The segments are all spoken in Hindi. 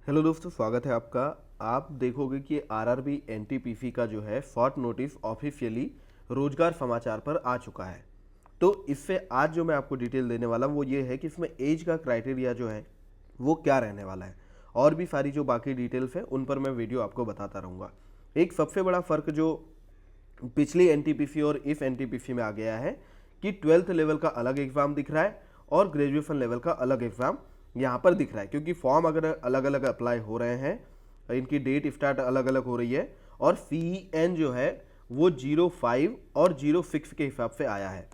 हेलो दोस्तों, स्वागत है आपका। आप देखोगे कि आरआरबी एनटीपीसी का जो है शॉर्ट नोटिस ऑफिशियली रोजगार समाचार पर आ चुका है। तो इससे आज जो मैं आपको डिटेल देने वाला हूँ वो ये है कि इसमें एज का क्राइटेरिया जो है वो क्या रहने वाला है, और भी सारी जो बाकी डिटेल्स है उन पर मैं वीडियो आपको बताता रहूँगा। एक सबसे बड़ा फ़र्क जो पिछली एनटीपीसी और इस एनटीपीसी में आ गया है कि 12th लेवल का अलग एग्ज़ाम दिख रहा है और ग्रेजुएशन लेवल का अलग एग्ज़ाम यहाँ पर दिख रहा है, क्योंकि फॉर्म अगर अलग अलग अप्लाई हो रहे हैं, इनकी डेट स्टार्ट अलग अलग हो रही है और CEN जो है वो 05 और 06 के हिसाब से आया है।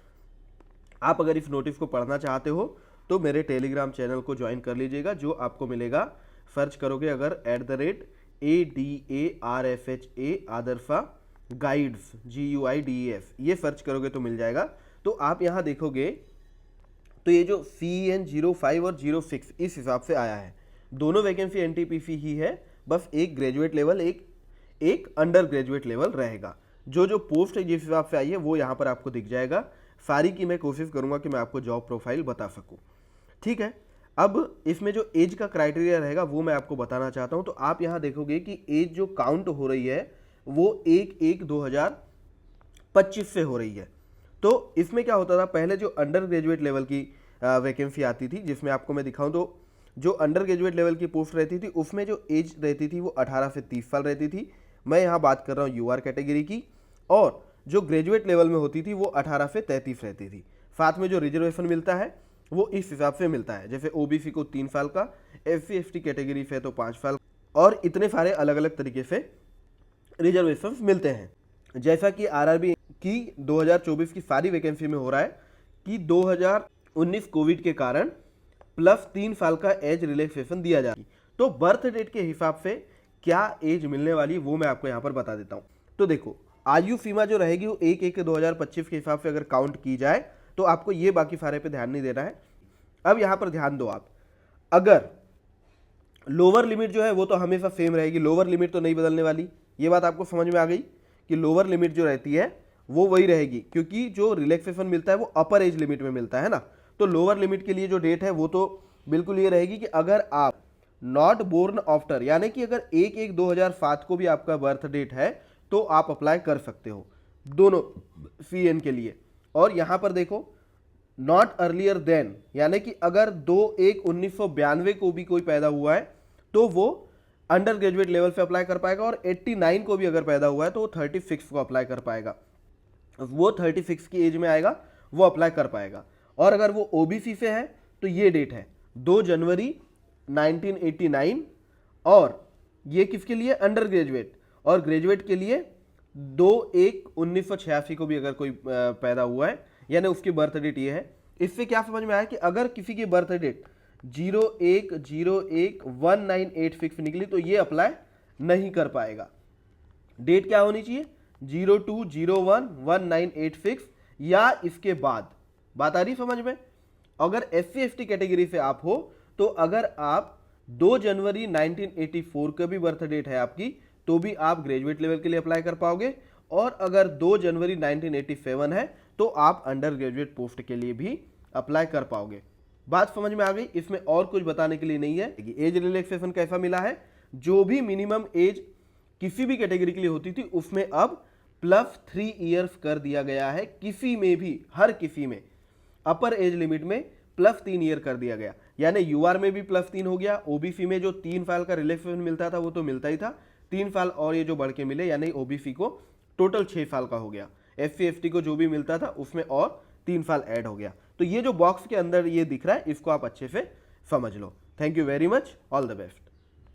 आप अगर इस नोटिस को पढ़ना चाहते हो तो मेरे टेलीग्राम चैनल को ज्वाइन कर लीजिएगा, जो आपको मिलेगा, सर्च करोगे अगर @ADARFHA आदर्शा गाइड्स GUIDES ये सर्च करोगे तो मिल जाएगा। तो आप यहाँ देखोगे तो ये जो CEN 05 और 06 इस हिसाब से आया है। दोनों वैकेंसी एनटीपीसी ही है, बस एक ग्रेजुएट लेवल एक अंडर ग्रेजुएट लेवल रहेगा। जो पोस्ट जिस हिसाब से आई है वो यहाँ पर आपको दिख जाएगा। सारी की मैं कोशिश करूँगा कि मैं आपको जॉब प्रोफाइल बता सकूँ। ठीक है, अब इसमें जो एज का क्राइटेरिया रहेगा वो मैं आपको बताना चाहता हूँ। तो आप यहाँ देखोगे कि एज जो काउंट हो रही है वो 1/1/2025 से हो रही है। तो इसमें क्या होता था, पहले जो अंडर ग्रेजुएट लेवल की वैकेंसी आती थी, जिसमें आपको मैं दिखाऊं तो जो अंडर ग्रेजुएट लेवल की पोस्ट रहती थी उसमें जो एज रहती थी वो 18 से 30 साल रहती थी। मैं यहाँ बात कर रहा हूँ यूआर कैटेगरी की। और जो ग्रेजुएट लेवल में होती थी वो 18 से 33 रहती थी। साथ में जो रिजर्वेशन मिलता है वो इस हिसाब से मिलता है, जैसे ओबीसी को 3 साल का, SC/ST कैटेगरी से तो 5 साल, और इतने सारे अलग अलग तरीके से रिजर्वेशन मिलते हैं। जैसा कि आरआरबी की 2024 की सारी वैकेंसी में हो रहा है कि 2019 कोविड के कारण +3 साल का एज रिलैक्सेशन दिया जा रहा है। तो बर्थ डेट के हिसाब से क्या एज मिलने वाली वो मैं आपको यहाँ पर बता देता हूँ। तो देखो, आयु सीमा जो रहेगी वो 1/1/2025 के हिसाब से अगर काउंट की जाए तो आपको ये बाकी सारे पे ध्यान नहीं देना है। अब यहाँ पर ध्यान दो आप, अगर लोअर लिमिट जो है वो तो हमेशा सेम रहेगी, लोअर लिमिट तो नहीं बदलने वाली। ये बात आपको समझ में आ गई कि लोअर लिमिट जो रहती है वो वही रहेगी, क्योंकि जो रिलैक्सेशन मिलता है वो अपर एज लिमिट में मिलता है ना। तो लोअर लिमिट के लिए जो डेट है वो तो बिल्कुल ये रहेगी कि अगर आप नॉट बोर्न आफ्टर, यानी कि अगर 1/1/2007 को भी आपका बर्थ डेट है तो आप अप्लाई कर सकते हो दोनों CN के लिए। और यहाँ पर देखो, नॉट अर्लियर देन, यानी कि अगर 2/1/1992 को भी कोई पैदा हुआ है तो वो अंडर ग्रेजुएट लेवल पे अप्लाई कर पाएगा, और 89 को भी अगर पैदा हुआ है तो वो 36 को अप्लाई कर पाएगा, वो 36 की एज में आएगा, वो अप्लाई कर पाएगा। और अगर वो ओबीसी से है तो ये डेट है 2 जनवरी 1989, और ये किसके लिए, अंडर ग्रेजुएट, और ग्रेजुएट के लिए 2/1/1986 को भी अगर कोई पैदा हुआ है, यानी उसकी बर्थ डेट ये है। इससे क्या समझ में आया कि अगर किसी की बर्थ डेट 01/01/1986 निकली तो ये अप्लाई नहीं कर पाएगा। डेट क्या होनी चाहिए, 02/01/1986 या इसके बाद। बात आ रही समझ में। अगर SC/ST कैटेगरी से आप हो तो अगर आप 2 जनवरी 1984 का भी बर्थ डेट है आपकी तो भी आप ग्रेजुएट लेवल के लिए अप्लाई कर पाओगे, और अगर 2 जनवरी 1987 है तो आप अंडर ग्रेजुएट पोस्ट के लिए भी अप्लाई कर पाओगे। बात समझ में आ गई। इसमें और कुछ बताने के लिए नहीं है। एज रिलैक्सेशन कैसा मिला है, जो भी मिनिमम एज किसी भी कैटेगरी के लिए होती थी उसमें अब +3 इयर्स कर दिया गया है। किसी में भी, हर किसी में अपर एज लिमिट में +3 ईयर कर दिया गया, यानी यूआर में भी +3 हो गया। ओबीसी में जो 3 साल का रिलैक्सेशन मिलता था वो तो मिलता ही था, 3 साल और ये जो बढ़ के मिले, यानी ओबीसी को टोटल 6 साल का हो गया। SC/ST को जो भी मिलता था उसमें और 3 साल ऐड हो गया। तो ये जो बॉक्स के अंदर ये दिख रहा है इसको आप अच्छे से समझ लो। Thank you very much, all the best.